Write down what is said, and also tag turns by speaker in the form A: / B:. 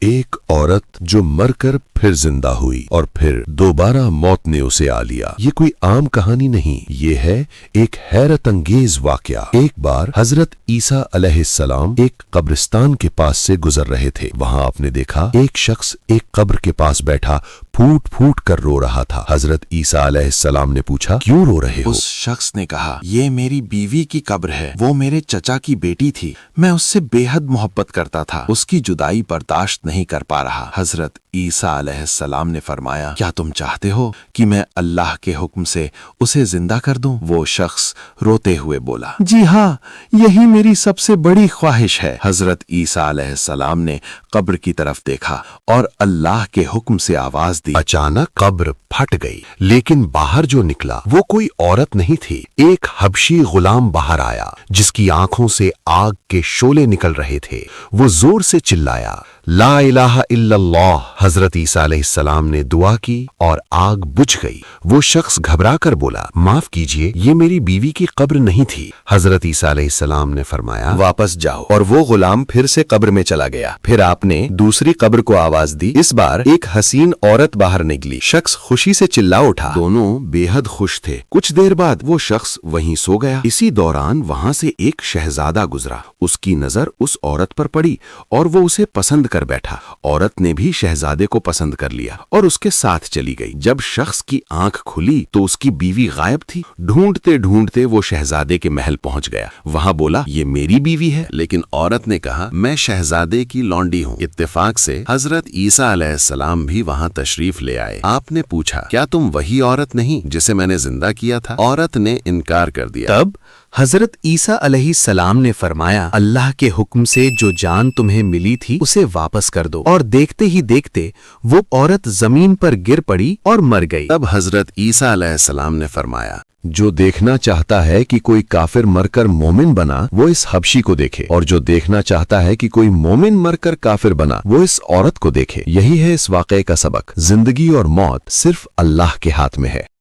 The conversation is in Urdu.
A: ایک عورت جو مر کر پھر زندہ ہوئی اور پھر دوبارہ موت نے اسے آ لیا۔ یہ کوئی عام کہانی نہیں، یہ ہے ایک حیرت انگیز واقعہ۔ ایک بار حضرت عیسیٰ علیہ السلام ایک قبرستان کے پاس سے گزر رہے تھے۔ وہاں آپ نے دیکھا ایک شخص ایک قبر کے پاس بیٹھا پھوٹ پھوٹ کر رو رہا تھا۔ حضرت عیسیٰ علیہ السلام نے پوچھا، کیوں رو رہے ہو؟
B: اس شخص نے کہا، یہ میری بیوی کی قبر ہے، وہ میرے چچا کی بیٹی تھی، میں اس سے بے حد محبت کرتا تھا، اس کی جدائی برداشت نہیں کر پا رہا۔ حضرت عیسیٰ علیہ السلام نے فرمایا، کیا تم چاہتے ہو کہ میں اللہ کے حکم سے اسے زندہ کر دوں؟ وہ شخص روتے ہوئے بولا، جی ہاں، یہی میری سب سے بڑی خواہش ہے۔ حضرت عیسیٰ علیہ السلام نے قبر کی طرف دیکھا اور اللہ کے حکم سے آواز دی۔
A: اچانک قبر پھٹ گئی، لیکن باہر جو نکلا وہ کوئی عورت نہیں تھی۔ ایک حبشی غلام باہر آیا جس کی آنکھوں سے آگ کے شعلے نکل رہے تھے۔ وہ زور سے چلایا، لا الہ الا اللہ۔ حضرت عیسیٰ علیہ السلام نے دعا کی اور آگ بجھ گئی۔ وہ شخص گھبرا کر بولا، معاف کیجئے، یہ میری بیوی کی قبر نہیں تھی۔ حضرت عیسیٰ علیہ السلام نے فرمایا،
C: واپس جاؤ۔ اور وہ غلام پھر سے قبر میں چلا گیا۔ پھر آپ نے دوسری قبر کو آواز دی۔ اس بار ایک حسین عورت باہر نکلی۔ شخص خوشی سے چلا اٹھا۔
A: دونوں بے حد خوش تھے۔ کچھ دیر بعد وہ شخص وہیں سو گیا۔ اسی دوران وہاں سے ایک شہزادہ گزرا۔ اس کی نظر اس عورت پر پڑی اور وہ اسے پسند کر بیٹھا۔ عورت نے بھی شہزادے کو پسند کر لیا اور اس کے ساتھ چلی گئی۔ جب شخص کی آنکھ کھلی تو اس کی بیوی غائب تھی۔ ڈھونڈتے ڈھونڈتے وہ شہزادے کے محل پہنچ گیا۔ وہاں بولا، یہ میری بیوی ہے، لیکن عورت نے کہا، میں شہزادے کی لونڈی ہوں۔ اتفاق سے حضرت عیسیٰ علیہ السلام بھی وہاں تشریف لے آئے۔ آپ نے پوچھا، کیا تم وہی عورت نہیں جسے میں نے زندہ کیا تھا؟ عورت نے انکار کر دیا۔
D: تب حضرت عیسیٰ علیہ السلام نے فرمایا، اللہ کے حکم سے جو جان تمہیں ملی تھی اسے واپس کر دو۔ اور دیکھتے ہی دیکھتے وہ عورت زمین پر گر پڑی اور مر گئی۔
A: تب حضرت عیسیٰ علیہ السلام نے فرمایا، جو دیکھنا چاہتا ہے کہ کوئی کافر مر کر مومن بنا وہ اس حبشی کو دیکھے، اور جو دیکھنا چاہتا ہے کہ کوئی مومن مر کر کافر بنا وہ اس عورت کو دیکھے۔ یہی ہے اس واقعے کا سبق، زندگی اور موت صرف اللہ کے ہاتھ میں ہے۔